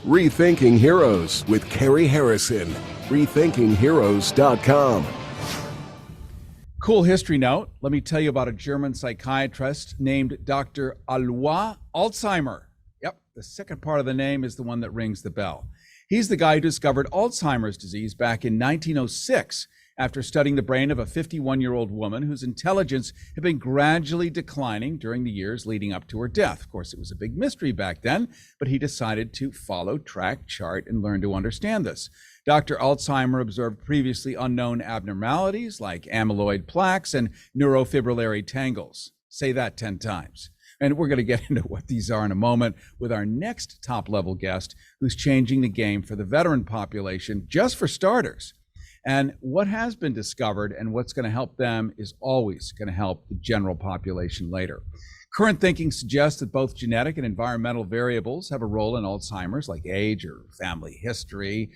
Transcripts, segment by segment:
Rethinking Heroes with Carrie Harrison. RethinkingHeroes.com. Cool history note. Let me tell you about a German psychiatrist named Dr. Alois Alzheimer. Yep, the second part of the name is the one that rings the bell. He's the guy who discovered Alzheimer's disease back in 1906 after studying the brain of a 51-year-old woman whose intelligence had been gradually declining during the years leading up to her death. Of course, it was a big mystery back then, but he decided to follow, track, chart, and learn to understand this. Dr. Alzheimer observed previously unknown abnormalities like amyloid plaques and neurofibrillary tangles. Say that 10 times. And we're going to get into what these are in a moment with our next top-level guest who's changing the game for the veteran population, just for starters. And what has been discovered and what's going to help them is always going to help the general population later. Current thinking suggests that both genetic and environmental variables have a role in Alzheimer's, like age or family history,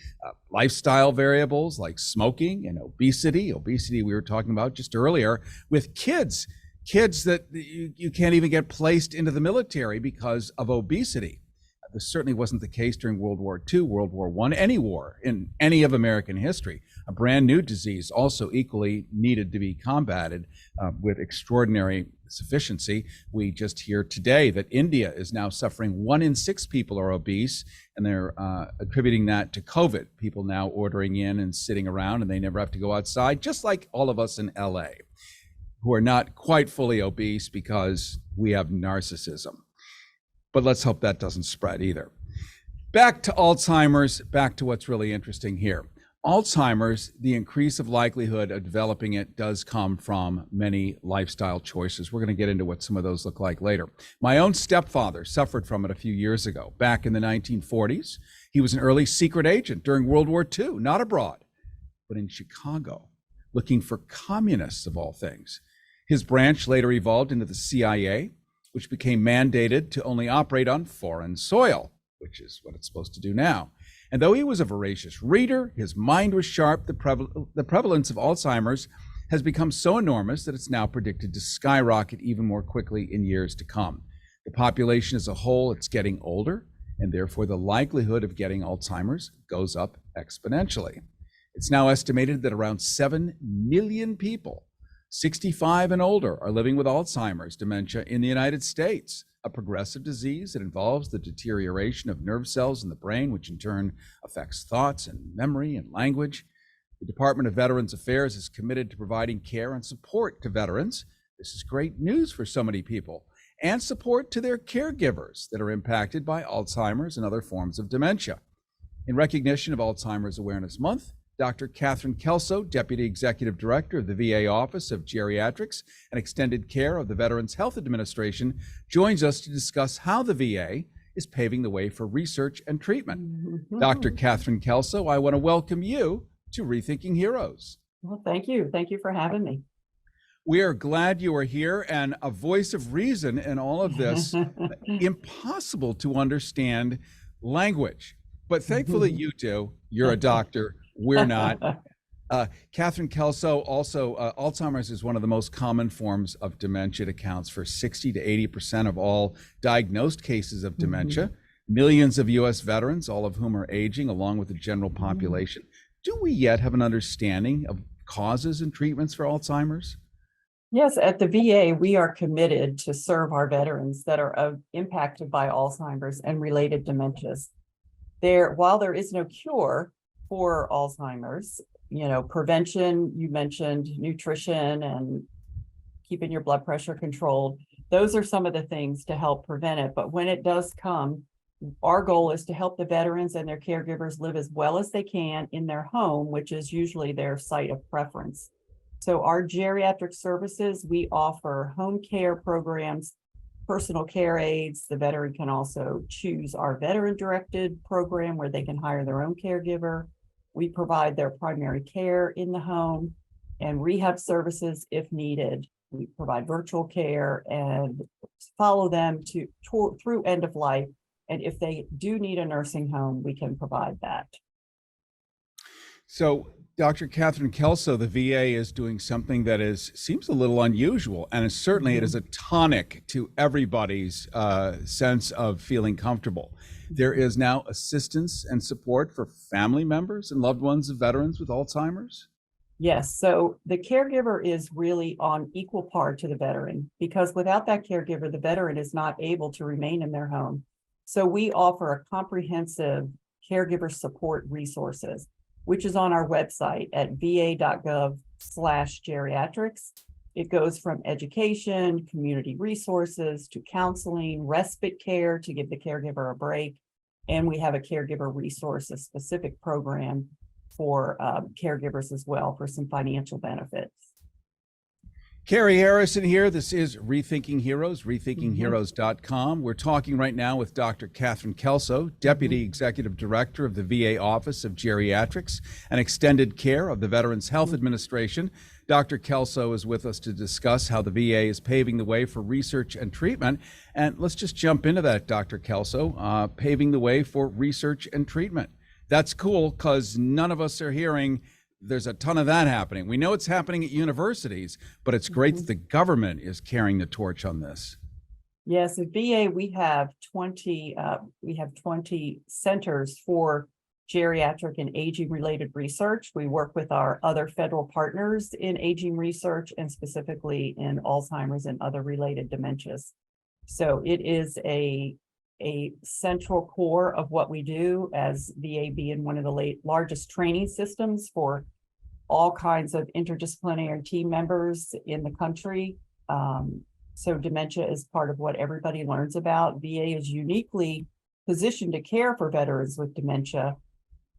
lifestyle variables like smoking and obesity. Obesity we were talking about just earlier with kids that you can't even get placed into the military because of obesity. This certainly wasn't the case during World War II, World War I, any war in any of American history. A brand new disease also equally needed to be combated with extraordinary sufficiency. We just hear today that India is now suffering 1 in 6 people are obese, and they're attributing that to COVID. People now ordering in and sitting around, and they never have to go outside, just like all of us in LA, who are not quite fully obese because we have narcissism. But let's hope that doesn't spread either. Back to Alzheimer's, back to what's really interesting here. Alzheimer's, the increase of likelihood of developing it does come from many lifestyle choices. We're going to get into what some of those look like later. My own stepfather suffered from it a few years ago. Back in the 1940s, he was an early secret agent during World War II, not abroad, but in Chicago, looking for communists of all things. His branch later evolved into the CIA, which became mandated to only operate on foreign soil, which is what it's supposed to do now. And though he was a voracious reader, his mind was sharp, the prevalence of Alzheimer's has become so enormous that it's now predicted to skyrocket even more quickly in years to come. The population as a whole, it's getting older, and therefore the likelihood of getting Alzheimer's goes up exponentially. It's now estimated that around 7 million people 65 and older are living with Alzheimer's dementia in the United States, a progressive disease that involves the deterioration of nerve cells in the brain, which in turn affects thoughts and memory and language. The Department of Veterans Affairs is committed to providing care and support to veterans. This is great news for so many people, and support to their caregivers that are impacted by Alzheimer's and other forms of dementia. In recognition of Alzheimer's Awareness Month, Dr. Catherine Kelso, Deputy Executive Director of the VA Office of Geriatrics and Extended Care of the Veterans Health Administration, joins us to discuss how the VA is paving the way for research and treatment. Dr. Catherine Kelso, I want to welcome you to Rethinking Heroes. Well, thank you. Thank you for having me. We are glad you are here, and a voice of reason in all of this. Impossible to understand language, but thankfully you do. You're a doctor. We're not. Catherine Kelso, also, Alzheimer's is one of the most common forms of dementia. It accounts for 60 to 80% of all diagnosed cases of dementia. Millions of U.S. veterans, all of whom are aging, along with the general population. Do we yet have an understanding of causes and treatments for Alzheimer's? Yes, at the VA, we are committed to serve our veterans that are impacted by Alzheimer's and related dementias. While there is no cure for Alzheimer's, prevention, you mentioned nutrition and keeping your blood pressure controlled. Those are some of the things to help prevent it. But when it does come, our goal is to help the veterans and their caregivers live as well as they can in their home, which is usually their site of preference. So our geriatric services, we offer home care programs, personal care aides. The veteran can also choose our veteran-directed program where they can hire their own caregiver. We provide their primary care in the home and rehab services if needed. We provide virtual care and follow them through end of life. And if they do need a nursing home, we can provide that. So Dr. Catherine Kelso, the VA is doing something that seems a little unusual, and it is a tonic to everybody's sense of feeling comfortable. There is now assistance and support for family members and loved ones of veterans with Alzheimer's. Yes, so the caregiver is really on equal par to the veteran, because without that caregiver, the veteran is not able to remain in their home. So we offer a comprehensive caregiver support resources, which is on our website at VA.gov/geriatrics. It goes from education, community resources, to counseling, respite care to give the caregiver a break. And we have a caregiver resource, a specific program for caregivers as well, for some financial benefits. Carrie Harrison here. This is Rethinking Heroes, rethinkingheroes.com. We're talking right now with Dr. Catherine Kelso, Deputy Executive Director of the VA Office of Geriatrics and Extended Care of the Veterans Health Administration. Dr. Kelso is with us to discuss how the VA is paving the way for research and treatment. And let's just jump into that, Dr. Kelso, paving the way for research and treatment. That's cool, because none of us are hearing there's a ton of that happening. We know it's happening at universities, but it's great that the government is carrying the torch on this. Yes, at VA, we have 20 centers for geriatric and aging related research. We work with our other federal partners in aging research, and specifically in Alzheimer's and other related dementias. So it is a central core of what we do, as VA being one of the largest training systems for all kinds of interdisciplinary team members in the country. So dementia is part of what everybody learns about. VA is uniquely positioned to care for veterans with dementia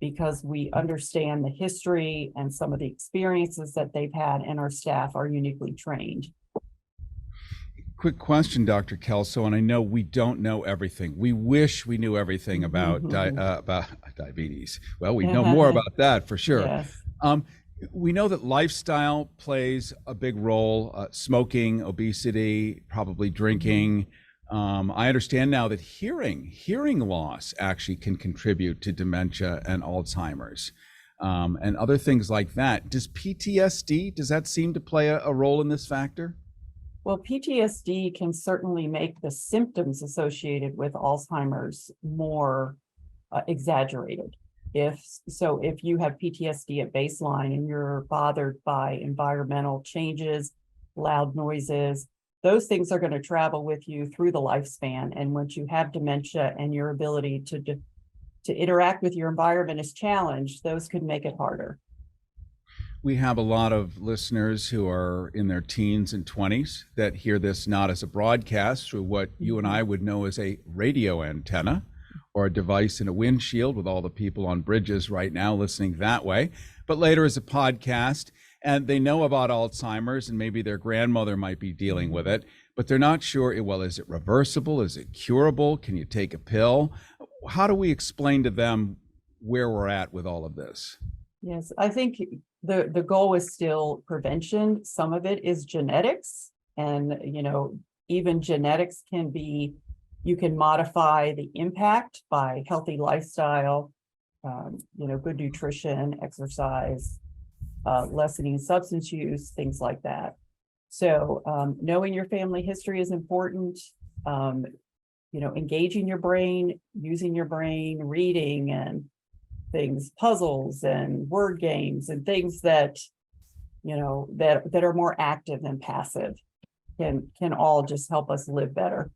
because we understand the history and some of the experiences that they've had, and our staff are uniquely trained. Quick question, Dr. Kelso, and I know we don't know everything. We wish we knew everything about diabetes. Well, we know more about that for sure. Yes. We know that lifestyle plays a big role, smoking, obesity, probably drinking. I understand now that hearing loss actually can contribute to dementia and Alzheimer's, and other things like that. Does PTSD, does that seem to play a role in this factor? Well, PTSD can certainly make the symptoms associated with Alzheimer's more exaggerated. If you have PTSD at baseline and you're bothered by environmental changes, loud noises, those things are going to travel with you through the lifespan. And once you have dementia and your ability to interact with your environment is challenged, those could make it harder. We have a lot of listeners who are in their teens and 20s that hear this not as a broadcast through what you and I would know as a radio antenna or a device in a windshield, with all the people on bridges right now listening that way, but later as a podcast, and they know about Alzheimer's and maybe their grandmother might be dealing with it, but they're not sure, well, is it reversible? Is it curable? Can you take a pill? How do we explain to them where we're at with all of this? Yes, I think the goal is still prevention. Some of it is genetics, and even genetics can be, you can modify the impact by healthy lifestyle, good nutrition, exercise, lessening substance use, things like that. So knowing your family history is important. Engaging your brain, using your brain, reading and things, puzzles and word games and things that that are more active than passive can all just help us live better.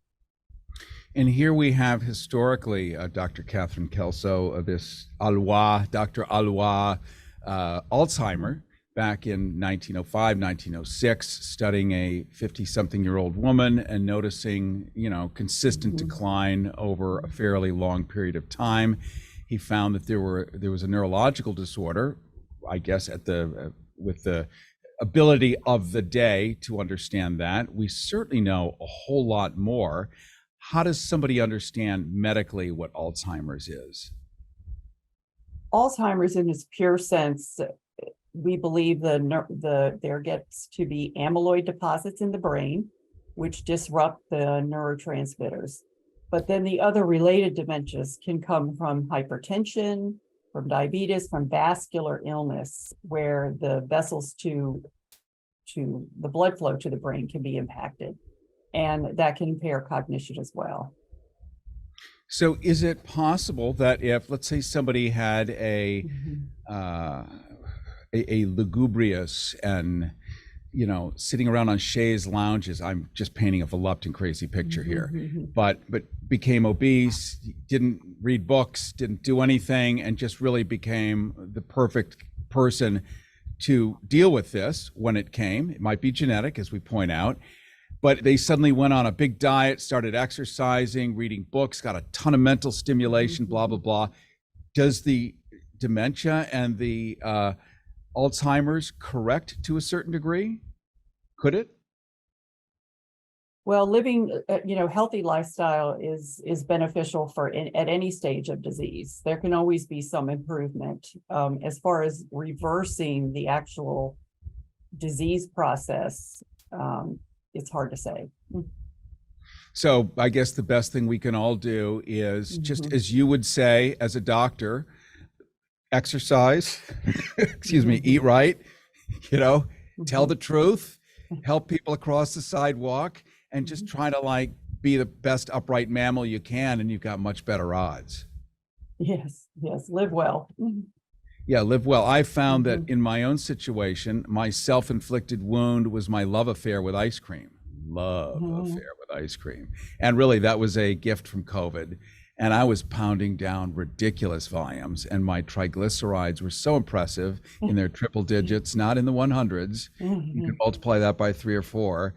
And here we have historically, Dr. Catherine Kelso, this Dr. Alwa Alzheimer, back in 1905, 1906, studying a 50-something-year-old woman and noticing, consistent decline over a fairly long period of time. He found that there was a neurological disorder, I guess, with the ability of the day to understand that. We certainly know a whole lot more. How does somebody understand medically what Alzheimer's is? Alzheimer's, in its pure sense, we believe there gets to be amyloid deposits in the brain, which disrupt the neurotransmitters. But then the other related dementias can come from hypertension, from diabetes, from vascular illness, where the vessels to the blood flow to the brain can be impacted. And that can impair cognition as well. So is it possible that if, let's say, somebody had a lugubrious and, sitting around on chaise lounges, I'm just painting a voluptuous crazy picture here, but became obese, didn't read books, didn't do anything, and just really became the perfect person to deal with this when it came. It might be genetic, as we point out, but they suddenly went on a big diet, started exercising, reading books, got a ton of mental stimulation, blah, blah, blah. Does the dementia and the Alzheimer's correct to a certain degree? Could it? Well, living, healthy lifestyle is beneficial at any stage of disease. There can always be some improvement. As far as reversing the actual disease process, it's hard to say. So I guess the best thing we can all do is just as you would say as a doctor, exercise, eat right, tell the truth, help people across the sidewalk, and just try to be the best upright mammal you can, and you've got much better odds. Yes, live well. Yeah, live well. I found that in my own situation, my self-inflicted wound was my love affair with ice cream. And really, that was a gift from COVID. And I was pounding down ridiculous volumes, and my triglycerides were so impressive in their triple digits, not in the 100s. You can multiply that by 3 or 4.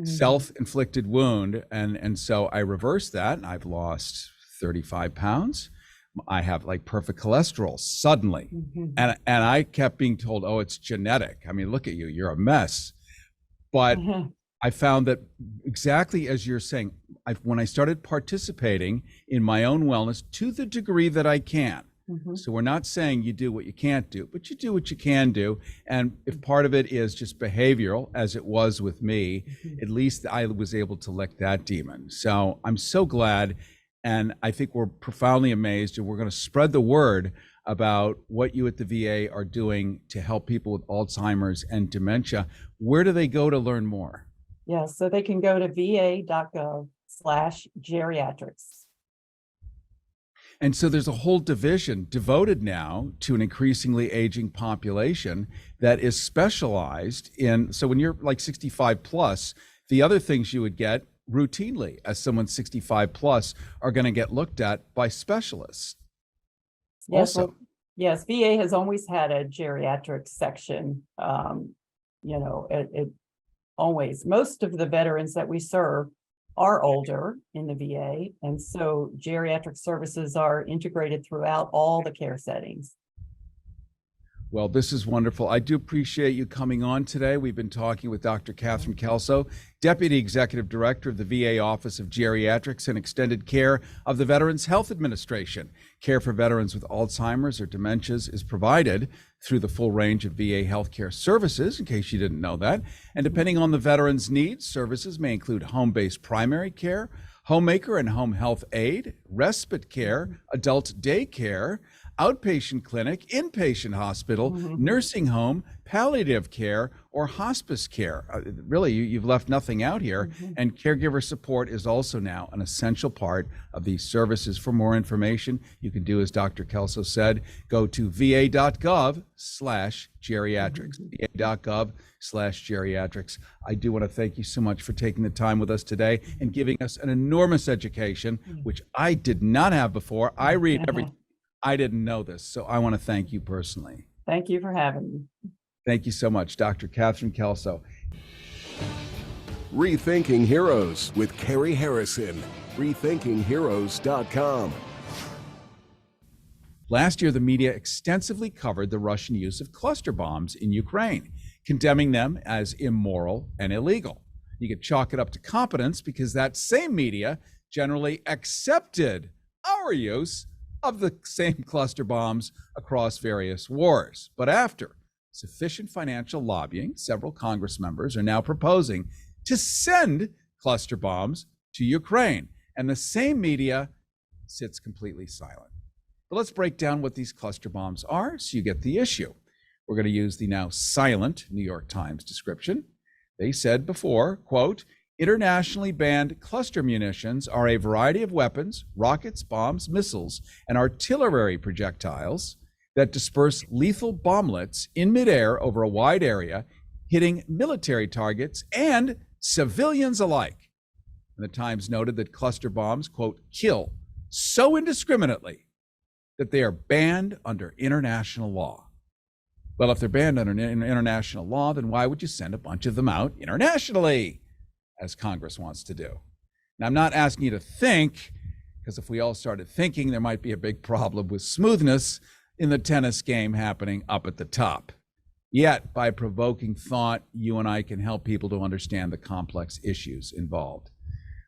Self-inflicted wound. And so I reversed that, and I've lost 35 pounds. I have perfect cholesterol suddenly. And I kept being told, oh, it's genetic. I mean, look at you, you're a mess. But I found that exactly as you're saying, when I started participating in my own wellness to the degree that I can. So we're not saying you do what you can't do, but you do what you can do. And if part of it is just behavioral, as it was with me, at least I was able to lick that demon. So I'm so glad. And I think we're profoundly amazed, and we're going to spread the word about what you at the VA are doing to help people with Alzheimer's and dementia. Where do they go to learn more? Yeah, so they can go to VA.gov/geriatrics. And so there's a whole division devoted now to an increasingly aging population that is specialized in, so when you're 65 plus, the other things you would get routinely as someone 65 plus are going to get looked at by specialists. Yes, yes, VA has always had a geriatrics section. It always, most of the veterans that we serve are older in the VA, and so geriatric services are integrated throughout all the care settings. Well, this is wonderful. I do appreciate you coming on today. We've been talking with Dr. Catherine Kelso, Deputy Executive Director of the VA Office of Geriatrics and Extended Care of the Veterans Health Administration. Care for veterans with Alzheimer's or dementias is provided through the full range of VA healthcare services, in case you didn't know that. And depending on the veteran's needs, services may include home-based primary care, Homemaker and home health aide, respite care, adult day care, outpatient clinic, inpatient hospital, nursing home, palliative care, or hospice care. Really, you've left nothing out here. And caregiver support is also now an essential part of these services. For more information, you can do as Dr. Kelso said, go to VA.gov/geriatrics, VA.gov/geriatrics. I do want to thank you so much for taking the time with us today and giving us an enormous education, which I did not have before. I read everything. I didn't know this, so I want to thank you personally. Thank you for having me. Thank you so much, Dr. Catherine Kelso. Rethinking Heroes with Carrie Harrison. RethinkingHeroes.com. Last year, the media extensively covered the Russian use of cluster bombs in Ukraine, condemning them as immoral and illegal. You could chalk it up to competence because that same media generally accepted our use of the same cluster bombs across various wars. But after sufficient financial lobbying, several Congress members are now proposing to send cluster bombs to Ukraine, and the same media sits completely silent. But let's break down what these cluster bombs are so you get the issue. We're going to use the now silent New York Times description. They said before, quote, internationally banned cluster munitions are a variety of weapons, rockets, bombs, missiles, and artillery projectiles that disperse lethal bomblets in midair over a wide area, hitting military targets and civilians alike. And the Times noted that cluster bombs, quote, kill so indiscriminately that they are banned under international law. Well, if they're banned under international law, then why would you send a bunch of them out internationally, as Congress wants to do? Now, I'm not asking you to think, because if we all started thinking, there might be a big problem with smoothness in the tennis game happening up at the top. Yet, by provoking thought, you and I can help people to understand the complex issues involved.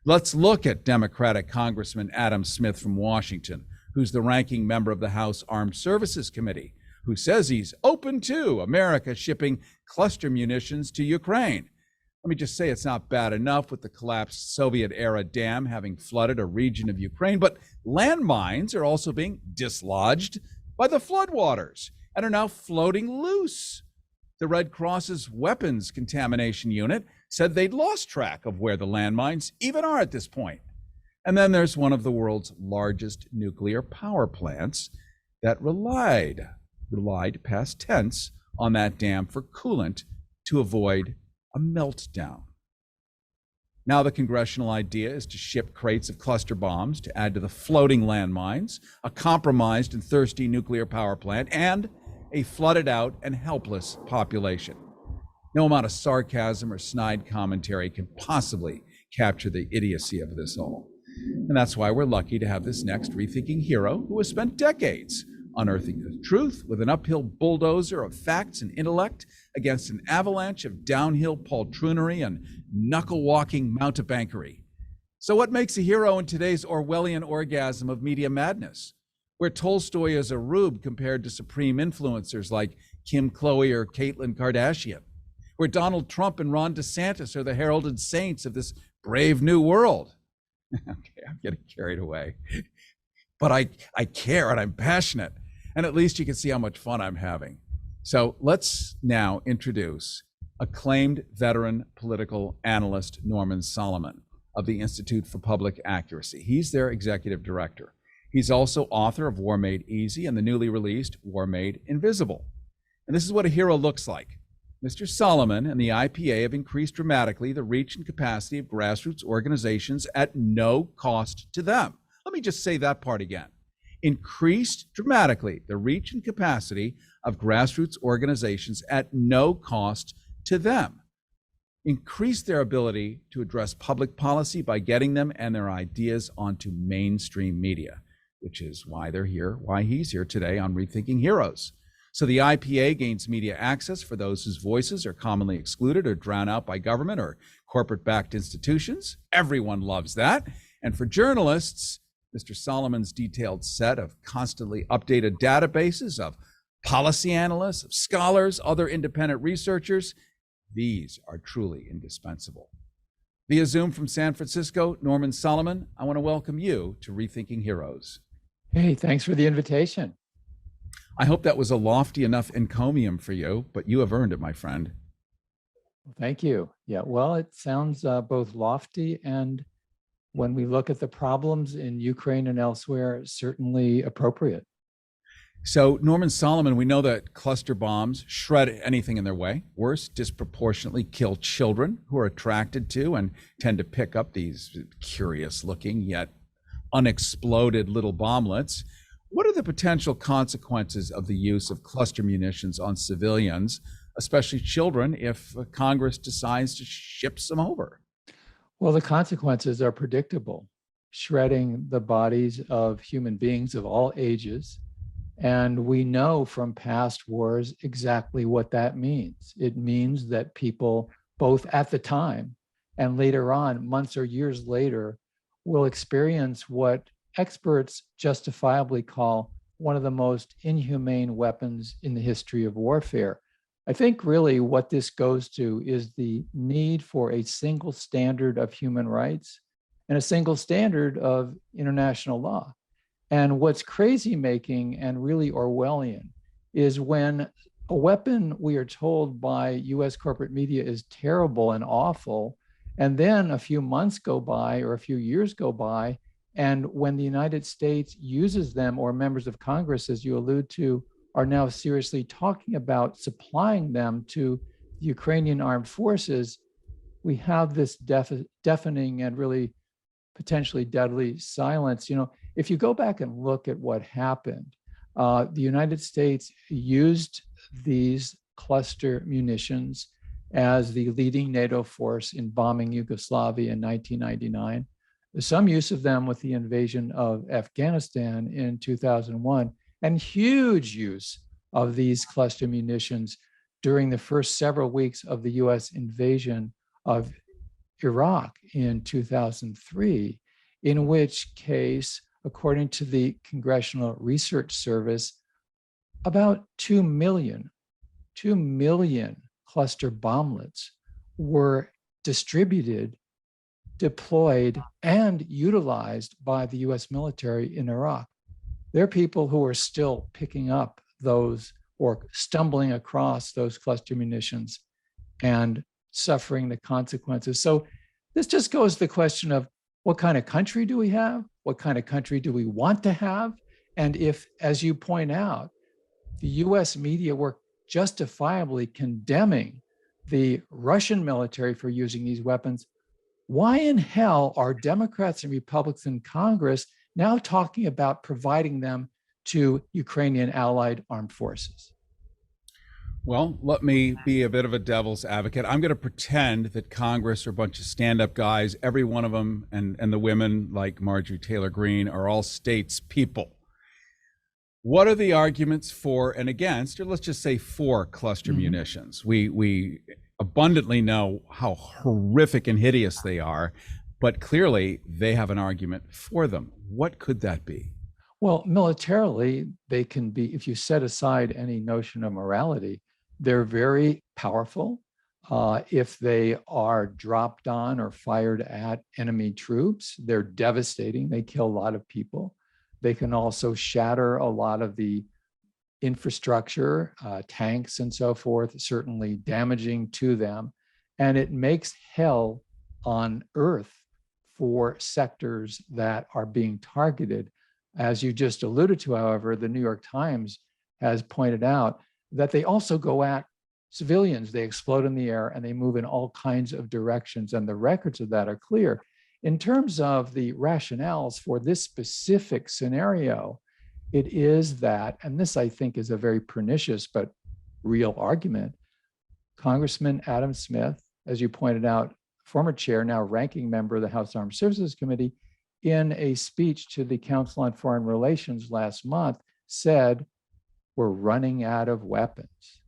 Let's look at Democratic Congressman Adam Smith from Washington, who's the ranking member of the House Armed Services Committee, who says he's open to America shipping cluster munitions to Ukraine. Let me just say it's not bad enough with the collapsed Soviet-era dam having flooded a region of Ukraine, but landmines are also being dislodged by the floodwaters and are now floating loose. The Red Cross's weapons contamination unit said they'd lost track of where the landmines even are at this point. And then there's one of the world's largest nuclear power plants that relied past tense on that dam for coolant to avoid a meltdown. Now the congressional idea is to ship crates of cluster bombs to add to the floating landmines, a compromised and thirsty nuclear power plant, and a flooded out and helpless population. No amount of sarcasm or snide commentary can possibly capture the idiocy of this all. And that's why we're lucky to have this next rethinking hero who has spent decades unearthing the truth with an uphill bulldozer of facts and intellect against an avalanche of downhill poltroonery and knuckle-walking mountebankery. So what makes a hero in today's Orwellian orgasm of media madness, where Tolstoy is a rube compared to supreme influencers like Kim Chloe or Caitlyn Kardashian, where Donald Trump and Ron DeSantis are the heralded saints of this brave new world? Okay, I'm getting carried away. But I care and I'm passionate. And at least you can see how much fun I'm having. So let's now introduce acclaimed veteran political analyst Norman Solomon of the Institute for Public Accuracy. He's their executive director. He's also author of War Made Easy and the newly released War Made Invisible. And this is what a hero looks like. Mr. Solomon and the IPA have increased dramatically the reach and capacity of grassroots organizations at no cost to them. Let me just say that part again. Increased dramatically the reach and capacity of grassroots organizations at no cost to them. Increase their ability to address public policy by getting them and their ideas onto mainstream media, which is why they're here, why he's here today on Rethinking Heroes. So the IPA gains media access for those whose voices are commonly excluded or drowned out by government or corporate-backed institutions. Everyone loves that. And for journalists, Mr. Solomon's detailed set of constantly updated databases of policy analysts, of scholars, other independent researchers, these are truly indispensable. Via Zoom from San Francisco, Norman Solomon, I want to welcome you to Rethinking Heroes. Hey, thanks for the invitation. I hope that was a lofty enough encomium for you, but you have earned it, my friend. Thank you. Yeah, well, it sounds both lofty and, when we look at the problems in Ukraine and elsewhere, certainly appropriate. So, Norman Solomon, we know that cluster bombs shred anything in their way. Worse, disproportionately kill children who are attracted to and tend to pick up these curious-looking yet unexploded little bomblets. What are the potential consequences of the use of cluster munitions on civilians, especially children, if Congress decides to ship some over? Well, the consequences are predictable. Shredding the bodies of human beings of all ages. And we know from past wars exactly what that means. It means that people, both at the time and later on, months or years later, will experience what experts justifiably call one of the most inhumane weapons in the history of warfare. I think really what this goes to is the need for a single standard of human rights and a single standard of international law. And what's crazy making and really Orwellian is when a weapon we are told by US corporate media is terrible and awful, and then a few months go by or a few years go by, and when the United States uses them, or members of Congress, as you allude to, are now seriously talking about supplying them to the Ukrainian armed forces, we have this deafening and really potentially deadly silence. If you go back and look at what happened, the United States used these cluster munitions as the leading NATO force in bombing Yugoslavia in 1999. Some use of them with the invasion of Afghanistan in 2001, and huge use of these cluster munitions during the first several weeks of the US invasion of Iraq in 2003, in which case, according to the Congressional Research Service, about 2 million cluster bomblets were distributed, deployed, and utilized by the US military in Iraq. There are people who are still picking up those or stumbling across those cluster munitions and suffering the consequences. So this just goes to the question of what kind of country do we have? What kind of country do we want to have? And if, as you point out, the US media were justifiably condemning the Russian military for using these weapons, why in hell are Democrats and Republicans in Congress now talking about providing them to Ukrainian allied armed forces? Well, let me be a bit of a devil's advocate. I'm going to pretend that Congress are a bunch of stand-up guys. Every one of them, and the women like Marjorie Taylor Greene, are all states people. What are the arguments for and against, or let's just say for, cluster munitions? We abundantly know how horrific and hideous they are, but clearly they have an argument for them. What could that be? Well, militarily, they can be, if you set aside any notion of morality, they're very powerful. If they are dropped on or fired at enemy troops, they're devastating. They kill a lot of people. They can also shatter a lot of the infrastructure, tanks and so forth, certainly damaging to them. And it makes hell on earth for sectors that are being targeted. As you just alluded to, however, the New York Times has pointed out that they also go at civilians. They explode in the air and they move in all kinds of directions. And the records of that are clear. In terms of the rationales for this specific scenario, it is that, and this I think is a very pernicious but real argument, Congressman Adam Smith, as you pointed out, former chair, now ranking member of the House Armed Services Committee, in a speech to the Council on Foreign Relations last month, said, we're running out of weapons.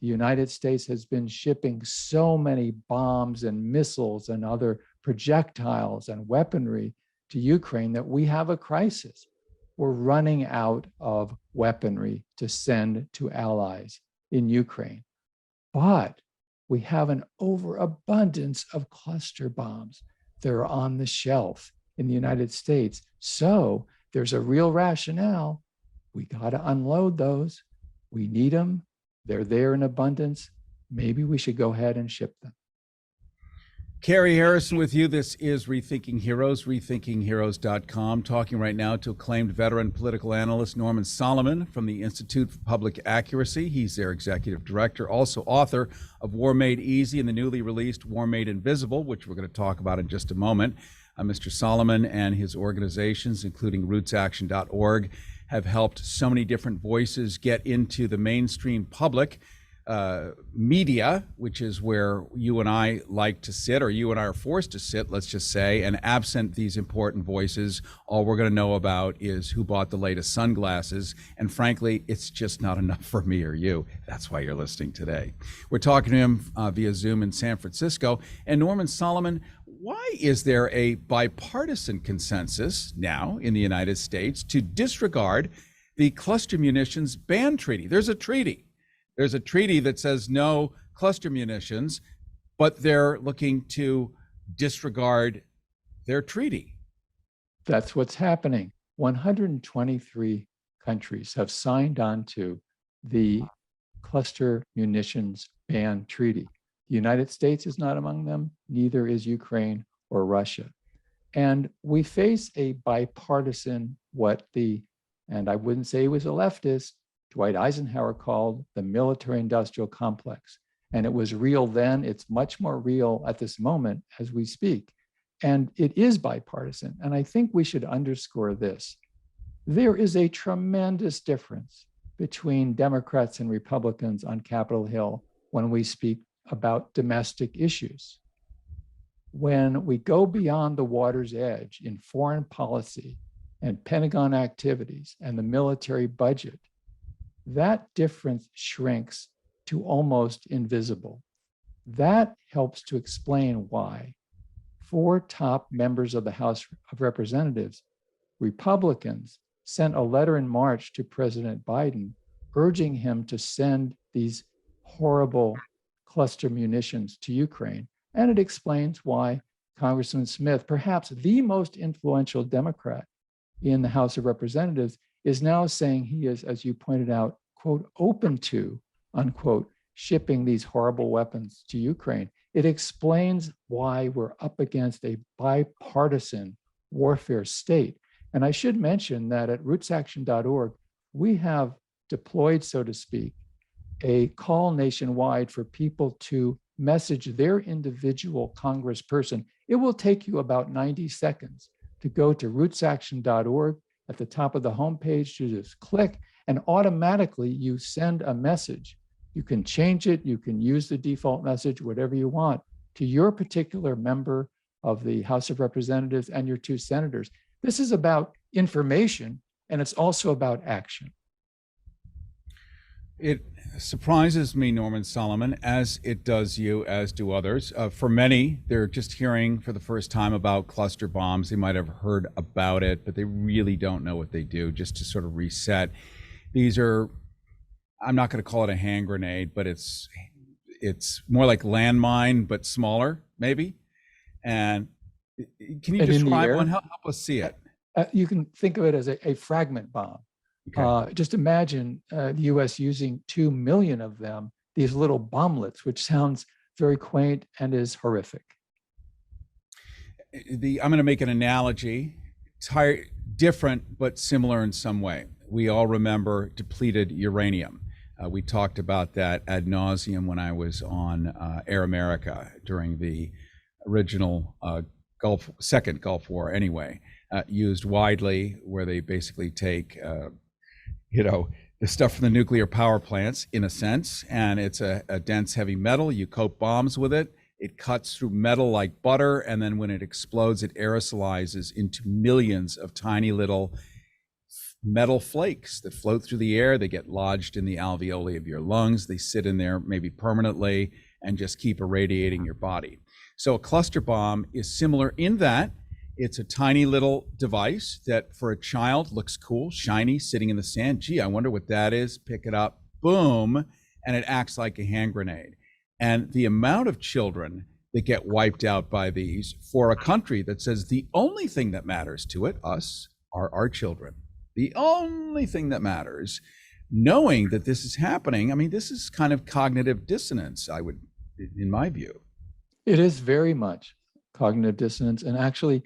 The United States has been shipping so many bombs and missiles and other projectiles and weaponry to Ukraine that we have a crisis. We're running out of weaponry to send to allies in Ukraine. But we have an overabundance of cluster bombs that are on the shelf in the United States. So there's a real rationale. We got to unload those. We need them. They're there in abundance. Maybe we should go ahead and ship them. Carrie Harrison with you. This is Rethinking Heroes, rethinkingheroes.com, talking right now to acclaimed veteran political analyst Norman Solomon from the Institute for Public Accuracy. He's their executive director, also author of War Made Easy and the newly released War Made Invisible, which we're going to talk about in just a moment. Mr. Solomon and his organizations, including rootsaction.org, have helped so many different voices get into the mainstream public media, which is where you and I like to sit, or you and I are forced to sit, let's just say, and absent these important voices, all we're going to know about is who bought the latest sunglasses. And frankly, it's just not enough for me or you. That's why you're listening today. We're talking to him via Zoom in San Francisco. And Norman Solomon, why is there a bipartisan consensus now in the United States to disregard the cluster munitions ban treaty? There's a treaty. There's a treaty that says no cluster munitions, but they're looking to disregard their treaty. That's what's happening. 123 countries have signed on to the cluster munitions ban treaty. The United States is not among them, neither is Ukraine or Russia. And we face a bipartisan, and I wouldn't say he was a leftist, Dwight Eisenhower called the military-industrial complex. And it was real then, it's much more real at this moment as we speak. And it is bipartisan. And I think we should underscore this. There is a tremendous difference between Democrats and Republicans on Capitol Hill when we speak about domestic issues. When we go beyond the water's edge in foreign policy and Pentagon activities and the military budget, that difference shrinks to almost invisible. That helps to explain why 4 top members of the House of Representatives, Republicans, sent a letter in March to President Biden urging him to send these horrible cluster munitions to Ukraine. And it explains why Congressman Smith, perhaps the most influential Democrat in the House of Representatives, is now saying he is, as you pointed out, quote, open to, unquote, shipping these horrible weapons to Ukraine. It explains why we're up against a bipartisan warfare state. And I should mention that at rootsaction.org, we have deployed, so to speak, a call nationwide for people to message their individual congressperson. It will take you about 90 seconds to go to rootsaction.org. At the top of the homepage, you just click, and automatically you send a message. You can change it, you can use the default message, whatever you want, to your particular member of the House of Representatives and your 2 senators. This is about information, and it's also about action. It surprises me, Norman Solomon, as it does you, as do others. For many, they're just hearing for the first time about cluster bombs. They might have heard about it, but they really don't know what they do. Just to sort of reset, these are, I'm not going to call it a hand grenade, but it's more like landmine, but smaller, maybe. And can you describe one? Help us see it. You can think of it as a fragment bomb. Okay. Just imagine the US using 2 million of them, these little bomblets, which sounds very quaint and is horrific. I'm going to make an analogy, different but similar in some way. We all remember depleted uranium. We talked about that ad nauseum when I was on Air America during the original second Gulf War anyway, used widely, where they basically take the stuff from the nuclear power plants, in a sense, and it's a dense, heavy metal. You coat bombs with it. It cuts through metal like butter, and then when it explodes, it aerosolizes into millions of tiny little metal flakes that float through the air. They get lodged in the alveoli of your lungs. They sit in there maybe permanently and just keep irradiating your body. So a cluster bomb is similar in that it's a tiny little device that for a child looks cool, shiny, sitting in the sand. Gee, I wonder what that is. Pick it up, boom, and it acts like a hand grenade. And the amount of children that get wiped out by these for a country that says the only thing that matters to it, us, are our children. The only thing that matters, knowing that this is happening. I mean, this is kind of cognitive dissonance, in my view. It is very much cognitive dissonance. And actually,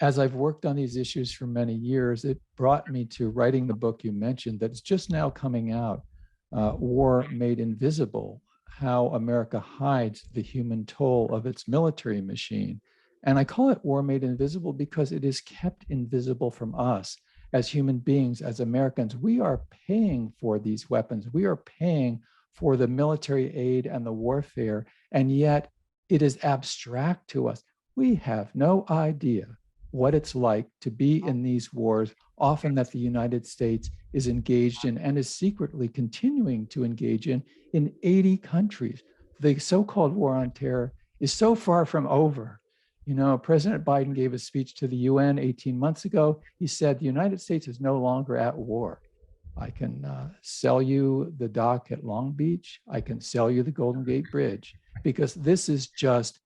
as I've worked on these issues for many years, it brought me to writing the book you mentioned that's just now coming out, War Made Invisible, How America Hides the Human Toll of Its Military Machine. And I call it War Made Invisible because it is kept invisible from us as human beings, as Americans. We are paying for these weapons. We are paying for the military aid and the warfare, and yet it is abstract to us. We have no idea what it's like to be in these wars, often that the United States is engaged in and is secretly continuing to engage in 80 countries. The so-called war on terror is so far from over. You know, President Biden gave a speech to the UN 18 months ago. He said, the United States is no longer at war. I can sell you the dock at Long Beach. I can sell you the Golden Gate Bridge, because this is just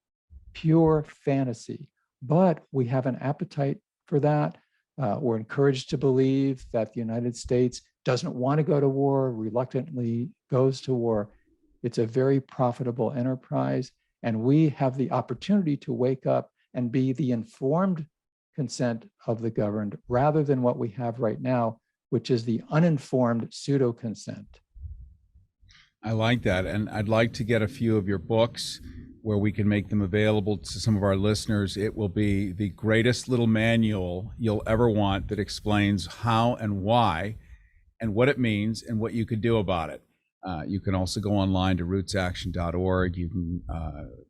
pure fantasy. But we have an appetite for that. We're encouraged to believe that the United States doesn't want to go to war, reluctantly goes to war. It's a very profitable enterprise, and we have the opportunity to wake up and be the informed consent of the governed rather than what we have right now, which is the uninformed pseudo consent. I like that. And I'd like to get a few of your books where we can make them available to some of our listeners. It will be the greatest little manual you'll ever want that explains how and why and what it means and what you could do about it. You can also go online to rootsaction.org. You can,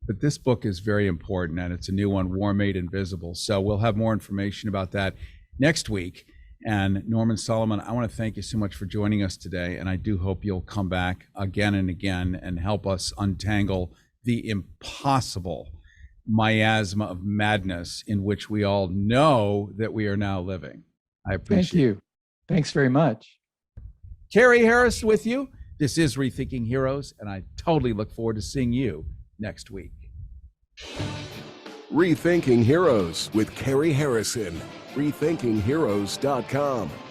but this book is very important, and it's a new one, War Made Invisible. So we'll have more information about that next week. And Norman Solomon, I want to thank you so much for joining us today. And I do hope you'll come back again and again and help us untangle the impossible miasma of madness in which we all know that we are now living. I appreciate it. Thank you. Thanks very much. Carrie Harris with you. This is Rethinking Heroes, and I totally look forward to seeing you next week. Rethinking Heroes with Carrie Harrison. RethinkingHeroes.com.